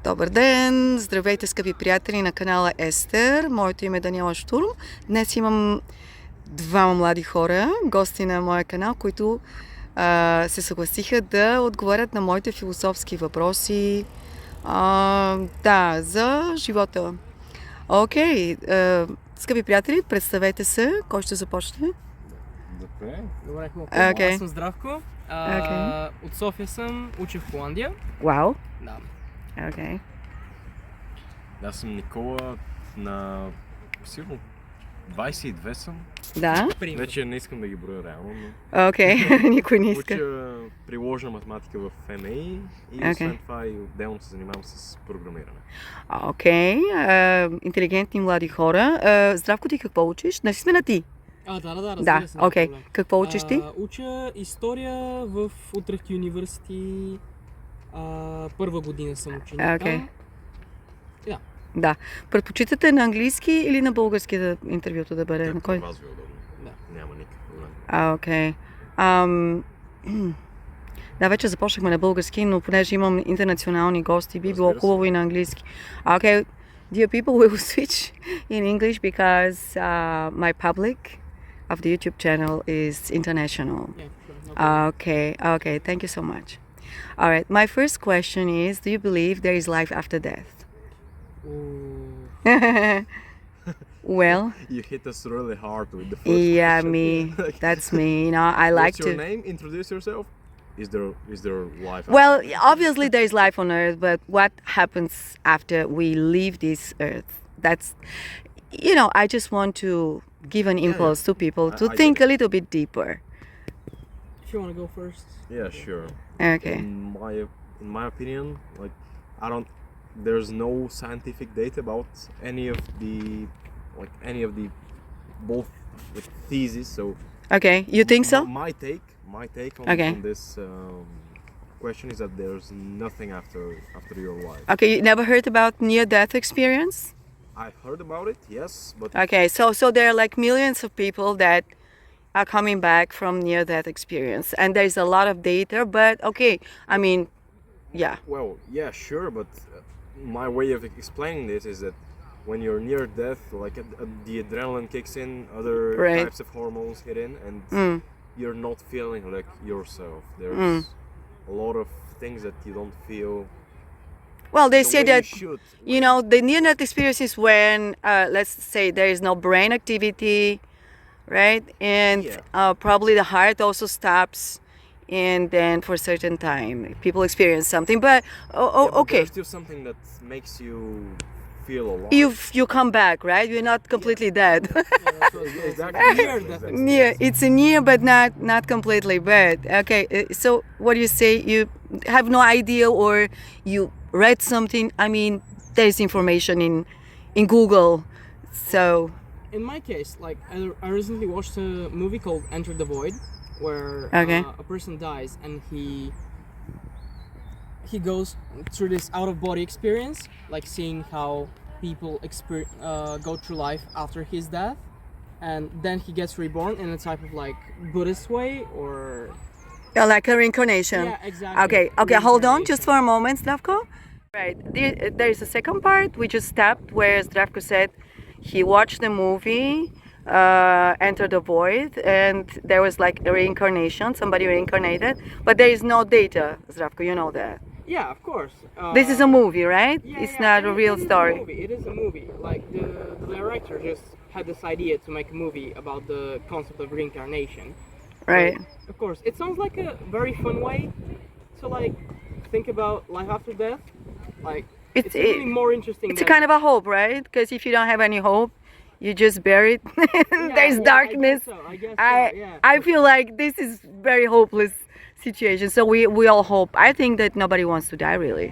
Добър ден! Здравейте, скъпи приятели на канала Естер. Моето име е Даниела Штурм. Днес имам двама млади хора, гости на моя канал, които се съгласиха да отговарят на моите философски въпроси за живота. Окей, скъпи приятели, представете се. Кой ще започне? Добре, хубаво. Okay. Аз съм Здравко. От София съм, уча в Холандия. Вау! Да. Окей. Аз съм Никола, на сигурно 22 съм. Да? Вече не искам да ги броя реално, но... Окей, никой не иска. Уча приложна математика в МА и освен това и отделно се занимавам с програмиране. Окей, интелигентни млади хора. Здравко, ти какво учиш? Не си сме на ти? Разбира се. Окей. Какво учиш ти? Уча история в Утрехт Юниверсити. Първа година съм ученик. Окей. Да. Да. Предпочитате на английски или на български интервюто да бъде? Както На кой? вас ви е удобно. Да. Няма никакъв проблем. Окей. Да, вече започнахме на български, но понеже имам интернационални гости, би било хубаво и на английски. Okay, dear people, we will switch in English because my public of the YouTube channel is international. Yeah, sure. Okay, thank you so much. All right, my first question is, do you believe there is life after death? Well, You hit us really hard with the first question. yeah, me. That's me. You know, I like What's your to. name? Introduce yourself. Is there life? Well, after obviously there is life on Earth, but what happens after we leave this Earth? That's, you know, I just want to give an impulse to people to I think get a little bit deeper. If you want to go first. Yeah, sure. Okay. In my opinion, like there's no scientific data about any of the both theses. So Okay, you think so? My take on, Okay. on this question is that there's nothing after your life. Okay, you never heard about near-death experience? I heard about it, yes, but Okay, so there are like millions of people that are coming back from near-death experience, and there's a lot of data, but okay, I mean, yeah. well, yeah, sure, but my way of explaining this is that when you're near death, like the adrenaline kicks in, other Right. types of hormones hit in, and you're not feeling like yourself. There's a lot of things that you don't feel. Well, they the say way that, you should. you know, the near-death experience is when, let's say, there is no brain activity, right? And probably the heart also stops, and then for a certain time, people experience something. But Yeah, but okay, there's still something that makes you feel alive. you come back, right? You're not completely dead. Exactly. Near death. Near, it's a near, but not completely. But okay, so what do you say? You have no idea, or you read something? I mean, there's information in Google, so In my case, like I recently watched a movie called Enter the Void, where Okay. A person dies and he goes through this out-of-body experience, like seeing how people go through life after his death, and then he gets reborn in a type of like Buddhist way, or like a reincarnation. yeah, exactly. Okay, hold on just for a moment, Zdravko. Right, there is a second part. We just stopped where Zdravko said he watched the movie Enter the Void, and there was like a reincarnation, somebody reincarnated, but there is no data, Zdravko, you know that. Yeah, of course. This is a movie, right? It's not a real story. It is a movie. Like the director just had this idea to make a movie about the concept of reincarnation. Right. But, of course, it sounds like a very fun way to like think about life after death. Like it's really more interesting. It's a kind of a hope, right? Because if you don't have any hope, you just buried. There's darkness. I guess so, yeah. I feel like this is very hopeless situation. So we all hope. I think that nobody wants to die really.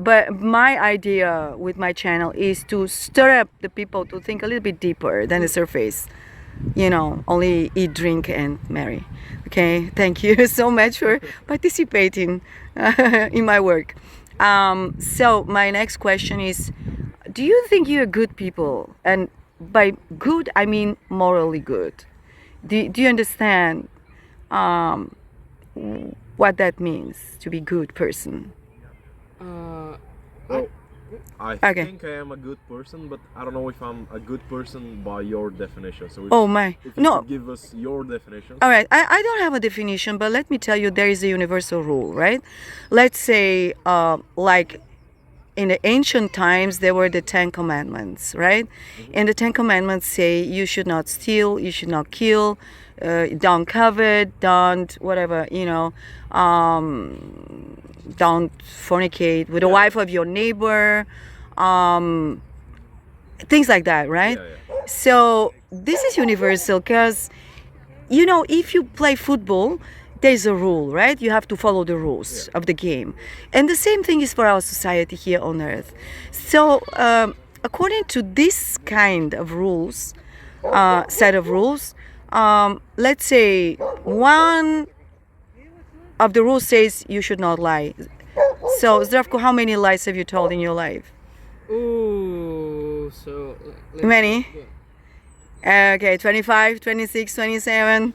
But my idea with my channel is to stir up the people to think a little bit deeper than the surface. You know, only eat, drink, and marry. Okay, thank you so much for participating in my work. So my next question is, do you think you're good people? And by good, I mean morally good. Do you understand what that means to be good person? I Okay. think I am a good person, but I don't know if I'm a good person by your definition. So if, Oh my. if you No. could give us your definition. All right. I don't have a definition, but let me tell you, there is a universal rule, right? Let's say, like in the ancient times, there were the 10 Commandments, right? And the 10 Commandments say you should not steal, you should not kill, don't covet, don't whatever, don't fornicate with the wife of your neighbor, things like that, right? Yeah. So this is universal because, if you play football, there's a rule, right? You have to follow the rules of the game. And the same thing is for our society here on earth. So according to this kind of rules, set of rules, let's say one of the rules says you should not lie. So Zdravko, how many lies have you told in your life? Ooh, so Many? Okay, 25, 26, 27.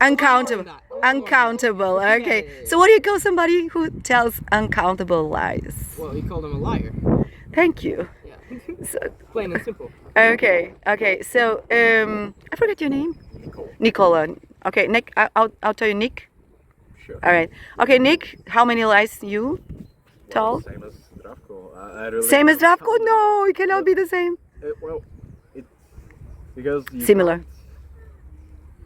Uncountable. Uncountable. Okay. Yeah. So what do you call somebody who tells uncountable lies? Well, you call them a liar. Thank you. Yeah, So, plain and simple. okay. So I forgot your name. Nikola. Okay, Nick. I'll tell you, Nick. Sure. All right. Okay, Nick. How many lies you told? Same as Zdravko. I really Same as can't Zdravko? count. No, it cannot be the same. Well, it because you Similar. can't-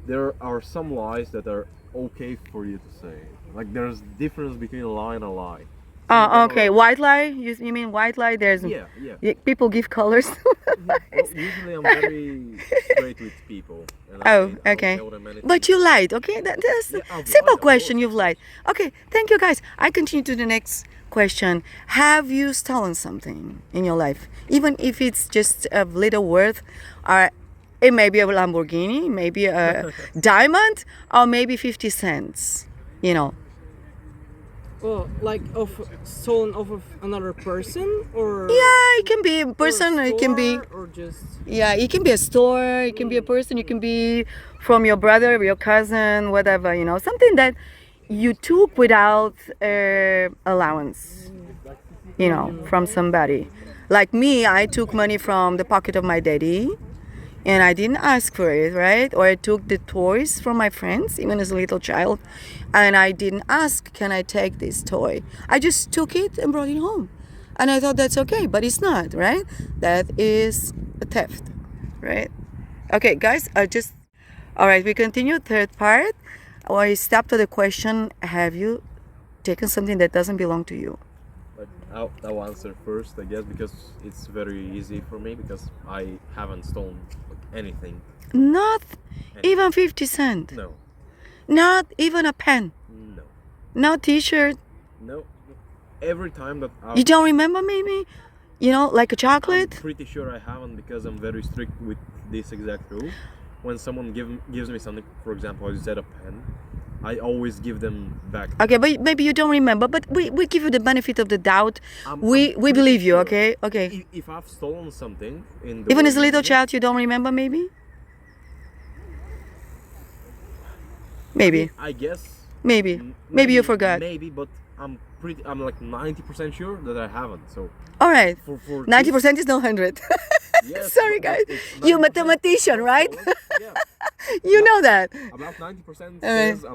There are some lies that are okay for you to say. Like there's difference between a lie and a lie. Oh, okay. White lie? You mean white lie? There's Yeah. people give colors. Well, usually I'm very straight with people. And Oh, I don't okay. tell them anything. But you lied, okay? That's Yeah, a I've simple lied, of question. course. You've lied. Okay, thank you, guys. I continue to the next question. Have you stolen something in your life, even if it's just a little worth, or it may be a Lamborghini, maybe a diamond, or maybe 50 cents? Well, like stolen off of another person, or Yeah, it can be a or person. It can be. store, or just Yeah, it can be a store, it can be a person, it can be from your brother, your cousin, whatever, something that you took without allowance, from somebody. Like me, I took money from the pocket of my daddy and I didn't ask for it, right? Or I took the toys from my friends, even as a little child, and I didn't ask, can I take this toy? I just took it and brought it home. And I thought that's okay, but it's not, right? That is a theft, right? Okay, guys, all right, we continue. Third part. I stopped at the question, have you taken something that doesn't belong to you? Like, I'll answer first, I guess, because it's very easy for me because I haven't stolen anything. Not even 50 cents. No, Not even a pen. no, No t-shirt. no. Every time that You don't remember maybe? Like a I'm chocolate? pretty sure I haven't because I'm very strict with this exact rule. When someone gives me something, for example, as you said, a pen, I always give them back. Okay, but maybe you don't remember, but we give you the benefit of the doubt. I'm We pretty believe you, sure. okay? Okay. If I've stolen something in the Even way as a little you- child, you don't remember maybe? Maybe. I guess. Maybe. m- Maybe you forgot. Maybe, but I'm like 90% sure that I haven't. So All right. for 90% is not 100. Yes, Sorry, but guys. it's You 90% mathematician, right? stolen. Yeah, You know that. about 90% All right. says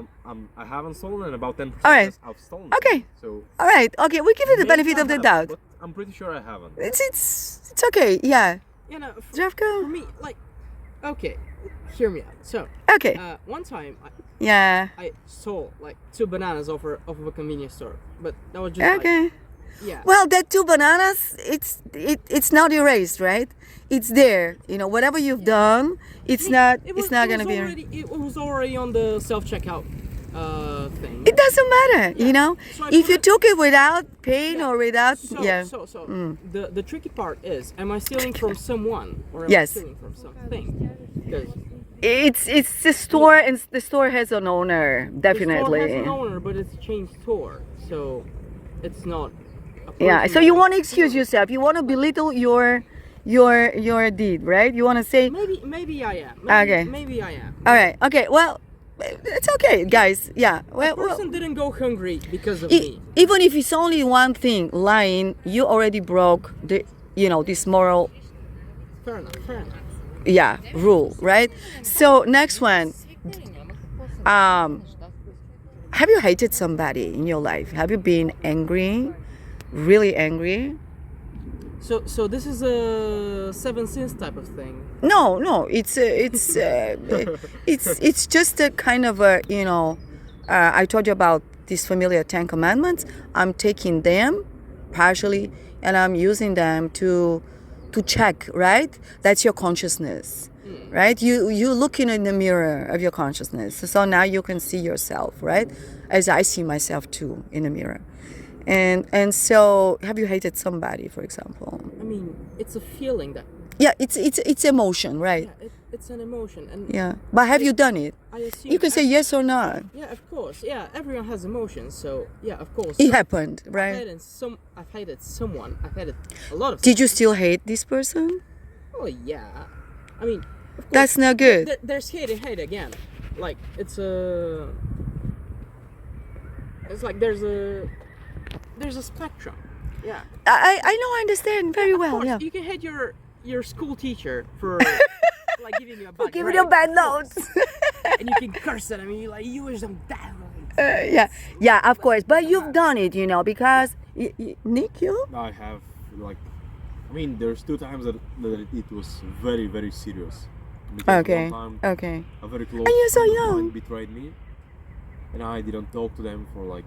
I haven't stolen, and about 10% All right. says I've stolen. Okay. something. So All right. Okay, we give you the maybe benefit I of the have, doubt. but I'm pretty sure I haven't. It's okay. Yeah. for Zdravko? me, like, okay, hear me out. So, Okay. one time Yeah. I stole like 2 bananas off of a convenience store, but that was just like, Okay. yeah. Well, that 2 bananas, it's not erased, right? It's there. Whatever you've done, it's not gonna be. It was already on the self checkout thing. It doesn't matter, So I If put you it- took it without pain Yeah. or without, So, yeah. so Mm. the tricky part is, am I stealing from someone or am Yes. I stealing from something? Because It's the store, and the store has an owner, the store definitely. has an owner, but it's a chain store, so it's not. A Yeah. person So you that want to I excuse steal. yourself. You want to belittle your deed, right? You want to say, Maybe I am. Okay. Maybe I am. all right, okay. Well, it's okay, guys. Yeah. The Well, person didn't go hungry because of me. even if it's only one thing, lying, you already broke the, this moral, Fair enough. Fair enough. yeah, rule, right? So next one, have you hated somebody in your life? Have you been angry, really angry? So this is a seven sins type of thing. No, it's just a kind of a, I told you about these familiar 10 commandments. I'm taking them partially and I'm using them to check, right? That's your consciousness, right? You looking in the mirror of your consciousness. So now you can see yourself, right? As I see myself too in the mirror. And so have you hated somebody, for example? I mean, it's a feeling that. Yeah, it's emotion, right? Yeah, it's an emotion, and Yeah, but have you done it? I assume You can say yes or no. Yeah, of course. Yeah, everyone has emotions, so yeah, of course. It happened, I've right? hated someone. I've hated a lot of. Did you still hate this person? Oh yeah, I mean, of course, That's not good. there's hate and hate again. Like it's like there's a spectrum. Yeah. I know, I understand very Of well. course, Yeah. you can hate your school teacher for like giving you a bad Giving grade, you bad of course. notes. And you can curse at him and you're like, you wish them that. Yeah, of course. But you've done it, because Nick, you? I have there's 2 times that it was very, very serious. Because Okay. one time Okay. a very close And you're so friend of mine young. betrayed me, and I didn't talk to them for like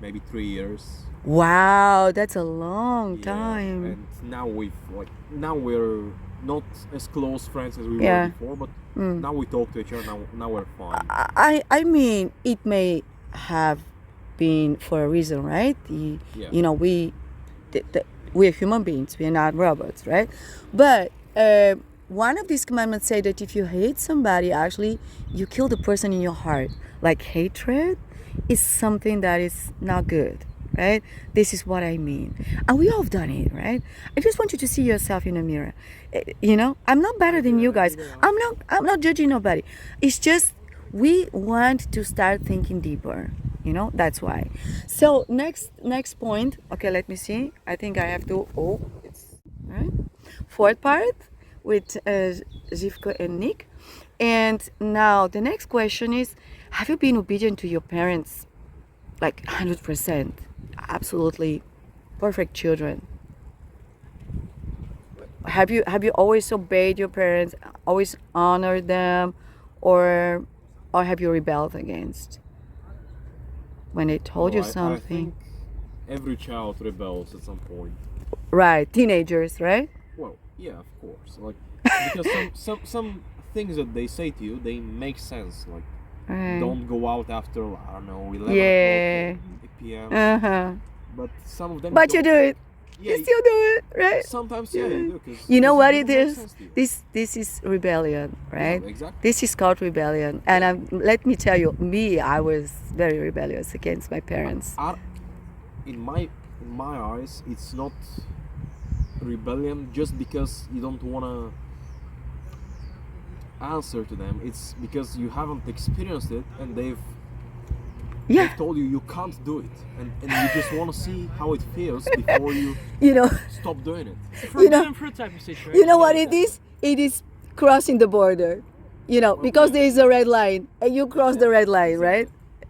maybe 3 years. Wow, that's a long Yeah, time. and now we're not as close friends as we Yeah. were before, but now we talk to each other. Now we're fine. I mean, it may have been for a reason, right? Yeah. We're human beings. We're not robots, right? But one of these commandments say that if you hate somebody, actually, you kill the person in your heart. Like hatred is something that is not good, right? This is what I mean. And we all have done it, right? I just want you to see yourself in the mirror. I'm not better than you guys. I'm not judging nobody. It's just we want to start thinking deeper. That's why. So next point. Okay, let me see. I think I have to. Oh, it's right. Fourth part with Zdravko and Nick. And now the next question is: have you been obedient to your parents? Like 100%, absolutely perfect children. Have you always obeyed your parents, always honored them, or have you rebelled against when they told you I something? think every child rebels at some point. Right, teenagers, right? Well, yeah, of course. Like because some things that they say to you, they make sense. Like Right. don't go out after 11 Yeah. o'clock p.m. Uh-huh. But some of them. But you don't. do it. Yeah, You still do it, right? sometimes you do. 'Cause You know what it it doesn't make is? sense to you. This is rebellion, right? Yeah, exactly. This is called rebellion. And let me tell you, I was very rebellious against my parents. In my eyes, it's not rebellion just because you don't wanna answer to them. It's because you haven't experienced it, and they've told you you can't do it, and you just want to see how it feels before you You know, stop doing it. Forbidden fruit type of situation. you know what it is? It is crossing the border. Because there is a red line, and you cross the red line, right?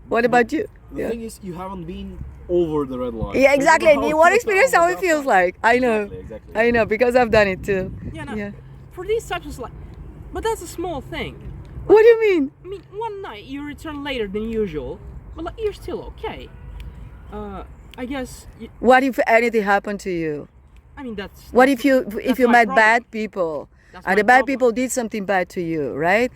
What about you? The thing is, you haven't been over the red line. Yeah, exactly. So You want to feels experience on how the it feels outside. like. I know. Exactly. I know because I've done it too. Yeah, no, Yeah. for these types of but that's a small thing. What do you mean? I mean, one night you return later than usual, but you're still okay. I guess. What if anything happened to you? I mean, that's. What if you that's met my problem. bad people? That's And my the bad problem. people did something bad to you, right?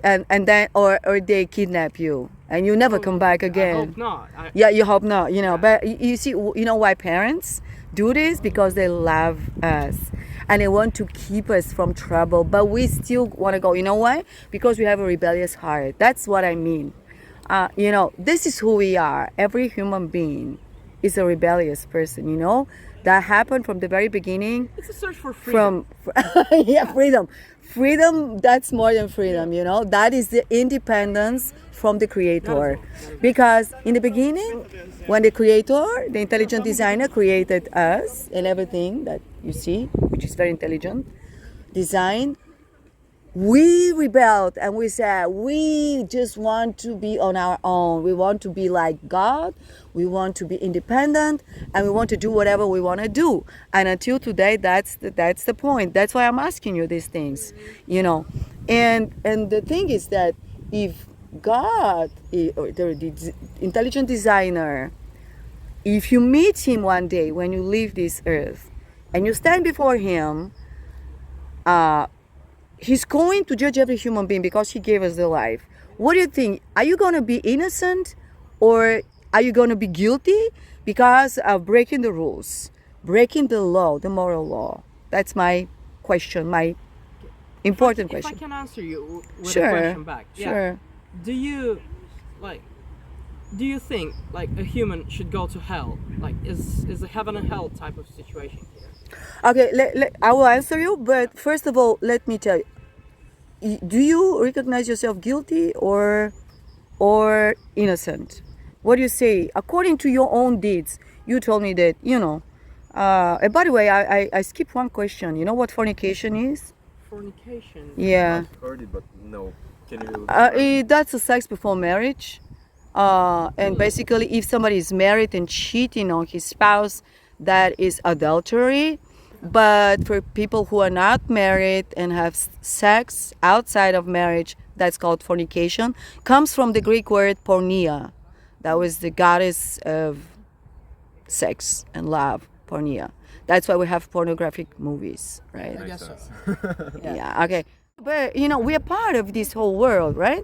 And then or they kidnap you and you never come back I again. hope not. Yeah, you hope not, but you see, why parents do this? Because they love us and they want to keep us from trouble, but we still want to go. You know why? Because we have a rebellious heart. That's what I mean. This is who we are. Every human being is a rebellious person, you know? That happened from the very beginning. It's a search for freedom. Yeah, freedom. Freedom, that's more than freedom, you know? That is the independence from the creator. Because in the beginning, when the creator, the intelligent designer, created us and everything that you see, which is very intelligent, design, we rebelled and we said, we just want to be on our own. We want to be like God. We want to be independent, and we want to do whatever we want to do. And until today, that's the point. That's why I'm asking you these things, you know. And the thing is that if God, or the intelligent designer, if you meet him one day when you leave this earth, and you stand before him, he's going to judge every human being because he gave us the life. What do you think? Are you going to be innocent, or are you going to be guilty because of breaking the rules, breaking the law, the moral law? That's my question, my important question. If I can answer you with Sure, a question back. sure. Do you think like a human should go to hell? Like is a heaven and hell type of situation here? Okay, I will answer you, but first of all, let me tell you, do you recognize yourself guilty or innocent? What do you say? According to your own deeds, you told me that, you know, and by the way, I skipped one question. You know what fornication is? Fornication? Yeah. I've heard it, but no. Can you? That's a sex before marriage. And basically, if somebody is married and cheating on his spouse, that is adultery. But for people who are not married and have sex outside of marriage, that's called fornication. Comes from the Greek word porneia. That was the goddess of sex and love, porneia. That's why we have pornographic movies, right? I guess so. Yeah, okay. But, you know, we are part of this whole world, right?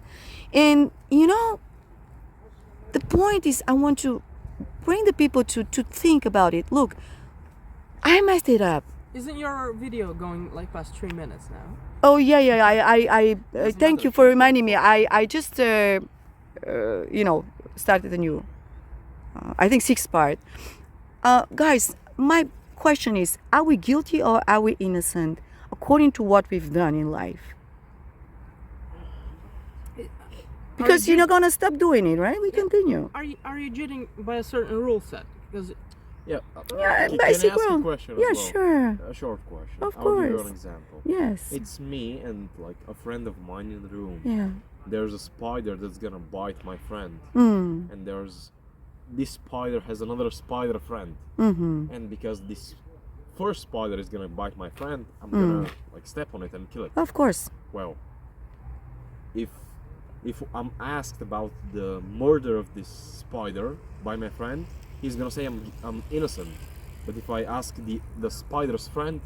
And, you know, the point is I want to bring the people to think about it. Look, I messed it up. Isn't your video going like past 3 minutes now? Oh, yeah. I thank you for reminding me. I just, you know, started a new, I think 6th part. Guys, my question is, are we guilty or are we innocent according to what we've done in life? Because you're not going to stop doing it, right? We continue. Are you judging by a certain rule set? Because Yeah. Yeah, Can I basic ask a rule. question Yeah, as well? sure. A short question. Of I'll give you course. an example. Yes. It's me and like a friend of mine in the room. Yeah. There's a spider that's gonna bite my friend, Mm. and this spider has another spider friend, Mm-hmm. and because this first spider is gonna bite my friend, I'm gonna like step on it and kill it. Of course. Well, if I'm asked about the murder of this spider by my friend, he's gonna say I'm innocent. But if I ask the spider's friend,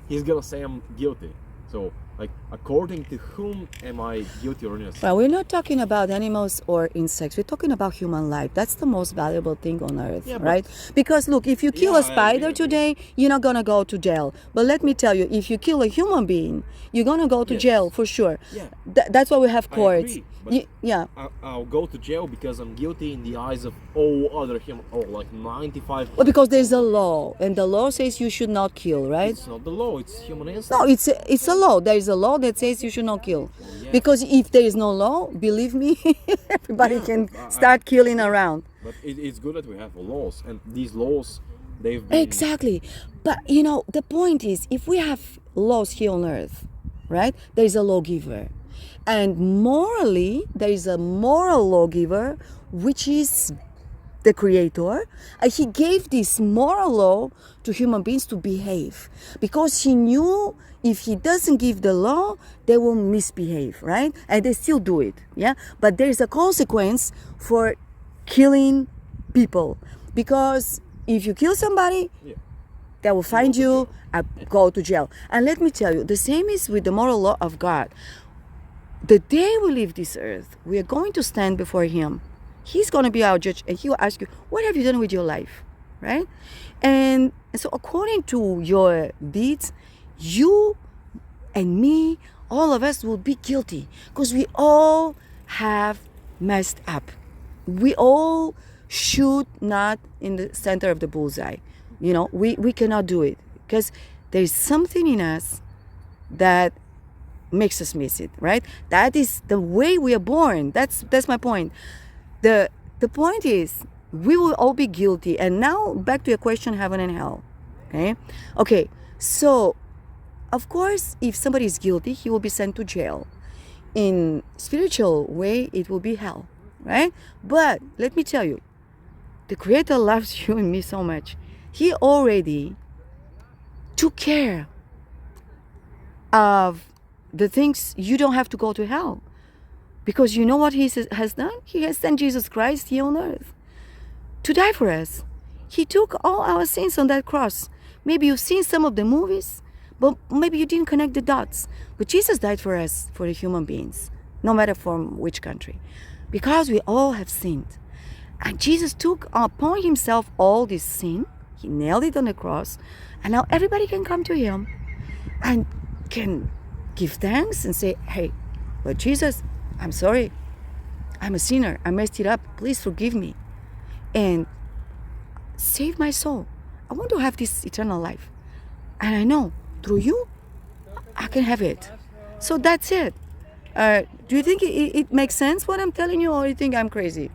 he's gonna say I'm guilty. So, like, according to whom am I guilty or innocent? Well, we're not talking about animals or insects. We're talking about human life. That's the most valuable thing on earth, Yeah, but- right? Because look, if you kill Yeah, a spider I agree. today, you're not gonna go to jail. But let me tell you, if you kill a human being, you're gonna go to Yes. jail for sure. Yeah. That's why we have I courts. agree, but- Yeah. I'll go to jail because I'm guilty in the eyes of all other human, or like 95. Well, because there's a law, and the law says you should not kill, right? It's not the law, it's human instinct. No, it's a law. There is a law that says you should not kill. Yeah. Because if there is no law, believe me, everybody Yeah, can I- start killing around. But it's good that we have laws, and these laws, they've been... Exactly. But you know, the point is, if we have laws here on earth, right, there is a lawgiver. And morally, there is a moral lawgiver, which is the creator. And he gave this moral law to human beings to behave. Because he knew if he doesn't give the law, they will misbehave, right? And they still do it, yeah? But there is a consequence for killing people. Because if you kill somebody, Yeah. they will find you and go to jail. And let me tell you, the same is with the moral law of God. The day we leave this earth, we are going to stand before him. He's going to be our judge, and he will ask you, what have you done with your life, right? And so according to your deeds, you and me, all of us will be guilty because we all have messed up. We all shoot not in the center of the bullseye. You know, we cannot do it because there's something in us that makes us miss it, right? That is the way we are born. That's my point. The point is we will all be guilty. And now back to your question, heaven and hell. Okay, so of course if somebody is guilty, he will be sent to jail. In spiritual way, it will be hell, right? But let me tell you, the Creator loves you and me so much. He already took care of the things. You don't have to go to hell, because you know what He has done? He has sent Jesus Christ here on earth to die for us. He took all our sins on that cross. Maybe you've seen some of the movies, but maybe you didn't connect the dots. But Jesus died for us, for the human beings, no matter from which country, because we all have sinned. And Jesus took upon Himself all this sin. He nailed it on the cross. And now everybody can come to Him and can give thanks and say, hey, Lord Jesus, I'm sorry. I'm a sinner. I messed it up. Please forgive me. And save my soul. I want to have this eternal life. And I know through you, I can have it. So that's it. Do you think it makes sense what I'm telling you, or do you think I'm crazy?